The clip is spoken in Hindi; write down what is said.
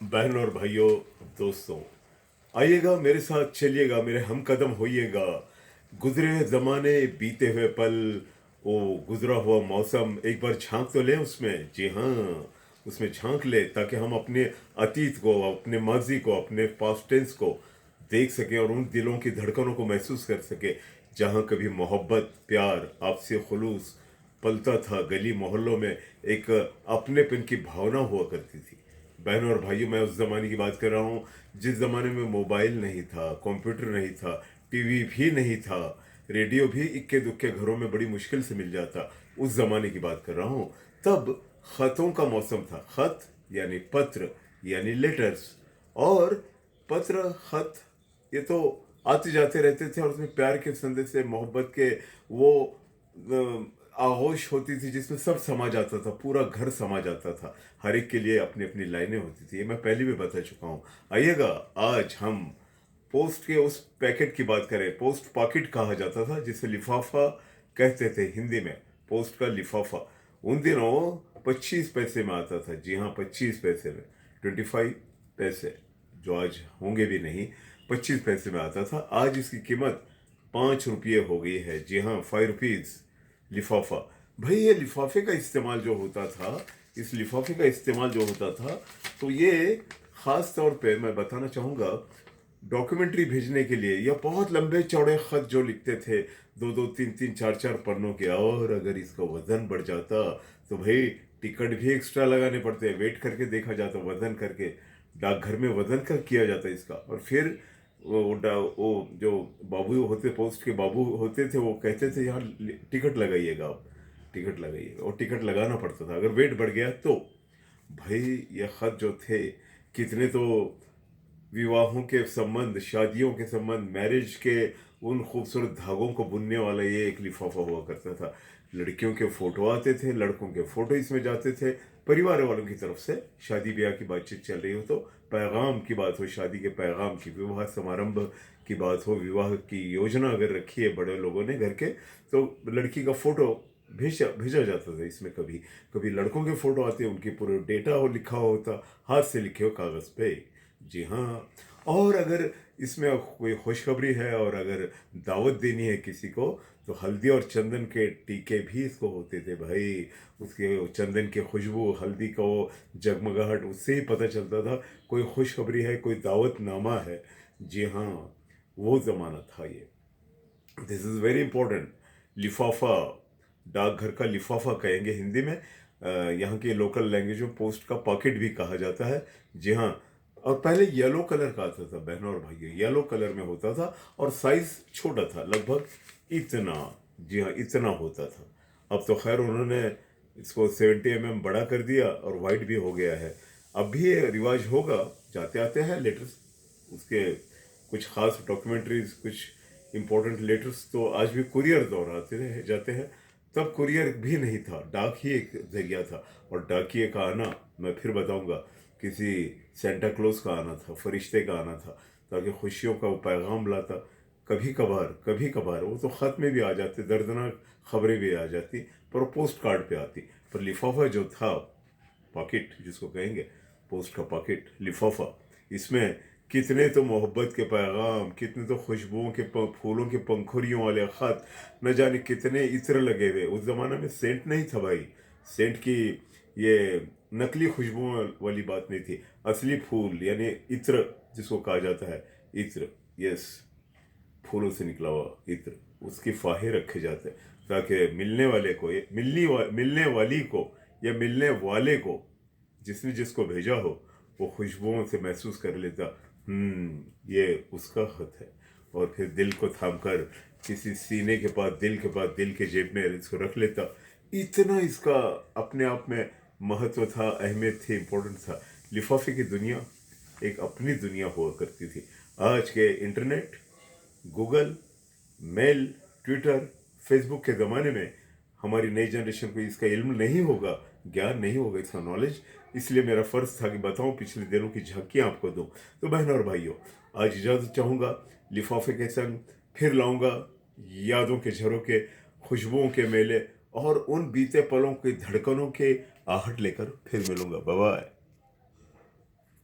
बहन और भाइयों, दोस्तों, आइएगा मेरे साथ, चलिएगा, मेरे हम कदम होइएगा। गुजरे हुए जमाने, बीते हुए पल, वो गुजरा हुआ मौसम, एक बार झांक तो ले उसमें। जी हाँ, उसमें झांक ले ताकि हम अपने अतीत को, अपने माजी को, अपने पास्ट टेंस को देख सकें और उन दिलों की धड़कनों को महसूस कर सके जहाँ कभी मोहब्बत, प्यार, आपसे खुलूस पलता था। गली मोहल्लों में एक अपनेपन की भावना हुआ करती थी। बहनों और भाइयों, मैं उस ज़माने की बात कर रहा हूँ जिस ज़माने में मोबाइल नहीं था, कंप्यूटर नहीं था, टीवी भी नहीं था, रेडियो भी इक्के दुक्के घरों में बड़ी मुश्किल से मिल जाता। उस ज़माने की बात कर रहा हूँ। तब ख़तों का मौसम था। ख़त यानी पत्र, यानी लेटर्स। और पत्र, ख़त, ये तो आते जाते रहते थे और उसमें प्यार के संदेश से, मोहब्बत के वो आगोश होती थी जिसमें सब समा जाता था, पूरा घर समा जाता था। हर एक के लिए अपनी अपनी लाइनें होती थी। ये मैं पहले भी बता चुका हूँ। आइएगा, आज हम पोस्ट के उस पैकेट की बात करें। पोस्ट पॉकेट कहा जाता था, जिसे लिफाफा कहते थे हिंदी में। पोस्ट का लिफाफा उन दिनों 25 पैसे में आता था। जी हाँ, 25 पैसे में, 25 पैसे, जो आज होंगे भी नहीं। 25 पैसे में आता था। आज इसकी कीमत 5 रुपये हो गई है। जी हाँ, 5 रुपीज लिफाफा। भाई, ये लिफाफे का इस्तेमाल जो होता था, इस लिफाफे का इस्तेमाल जो होता था, तो ये खास तौर पे मैं बताना चाहूँगा डॉक्यूमेंट्री भेजने के लिए, या बहुत लंबे चौड़े खत जो लिखते थे, दो दो तीन तीन चार चार पन्नों के। और अगर इसका वजन बढ़ जाता तो भाई टिकट भी एक्स्ट्रा लगाने पड़ते, वेट करके देखा जाता, वजन करके। डाकघर में वजन कर किया जाता इसका। और फिर वो जो बाबू होते, पोस्ट के बाबू होते थे, वो कहते थे यहाँ टिकट लगाइएगा आप, टिकट लगाइएगा। और टिकट लगाना पड़ता था अगर वेट बढ़ गया तो। भाई, ये खत जो थे, कितने तो विवाहों के संबंध, शादियों के संबंध, मैरिज के उन खूबसूरत धागों को बुनने वाला ये एक लिफाफा हुआ करता था। लड़कियों के फोटो आते थे, लड़कों के फोटो इसमें जाते थे, परिवार वालों की तरफ से। शादी ब्याह की बातचीत चल रही हो तो पैगाम की बात हो, शादी के पैगाम की, विवाह समारंभ की बात हो, विवाह की योजना अगर रखी है बड़े लोगों ने घर के, तो लड़की का फोटो भेजा भेजा जाता था इसमें। कभी कभी लड़कों के फोटो आते, उनकी पूरे डेटा हो लिखा होता, हाथ से लिखे हो कागज पे। जी हाँ। और अगर इसमें कोई खुशखबरी है और अगर दावत देनी है किसी को, तो हल्दी और चंदन के टीके भी इसको होते थे भाई। उसके चंदन की खुशबू, हल्दी का वो जगमगाहट, उससे ही पता चलता था कोई खुशखबरी है, कोई दावतनामा है। जी हाँ, वो ज़माना था ये। This is very important. लिफाफा, डाकघर का लिफाफा कहेंगे हिंदी में। यहाँ की लोकल लैंग्वेज में पोस्ट का पॉकेट भी कहा जाता है। जी हाँ। और पहले येलो कलर का आता था बहनों और भाइयों, येलो कलर में होता था और साइज छोटा था, लगभग इतना। जी हाँ, इतना होता था। अब तो खैर उन्होंने इसको 70 mm बड़ा कर दिया और वाइड भी हो गया है। अब भी ये रिवाज होगा, जाते आते हैं लेटर्स उसके, कुछ खास डॉक्यूमेंट्रीज, कुछ इंपॉर्टेंट लेटर्स तो आज भी कुरियर द्वारा आते रहे जाते हैं। तब कुरियर भी नहीं था, डाक ही एक जरिया था। और डाकिए का आना, मैं फिर बताऊंगा, किसी सेंटा क्लॉज का आना था, फरिश्ते का आना था, ताकि खुशियों का वो पैगाम लाता। कभी कभार वो तो ख़त में भी आ जाते, दर्दनाक खबरें भी आ जाती, पर वो पोस्ट कार्ड पे आती। पर लिफाफा जो था, पॉकेट जिसको कहेंगे, पोस्ट का पॉकेट, लिफाफा, इसमें कितने तो मोहब्बत के पैगाम, कितने तो खुशबुओं के फूलों के पंखुड़ियों वाले ख़त, न जाने कितने इत्र लगे हुए। उस ज़माने में सेंट नहीं था भाई। सेंट की ये नकली खुशबुओं वाली बात नहीं थी। असली फूल यानी इत्र जिसको कहा जाता है, इत्र, यस, फूलों से निकला हुआ इत्र, उसकी फाहे रखे जाते हैं ताकि मिलने वाले को, मिलने वाली को या मिलने वाले को, जिसने जिसको भेजा हो, वो खुशबुओं से महसूस कर लेता, ये उसका खत है। और फिर दिल को थाम कर किसी सीने के पास, दिल के पास, दिल के जेब में इसको रख लेता। इतना इसका अपने आप में महत्व था, अहमियत थी, इम्पोर्टेंट था। लिफाफे की दुनिया एक अपनी दुनिया हुआ करती थी। आज के internet, Google, mail, Twitter, Facebook के ज़माने में हमारी नई जनरेशन को इसका इल्म नहीं होगा, ज्ञान नहीं होगा, इसका नॉलेज। इसलिए मेरा फ़र्ज़ था कि बताऊं, पिछले दिनों की झांकियां आपको दूं। तो बहनों और भाइयों, आज इजाज़त चाहूँगा। लिफाफे के संग फिर लाऊंगा यादों के झरोके, खुशबुओं के मेले और उन बीते पलों की धड़कनों के आहट लेकर फिर मिलूंगा। Bye bye.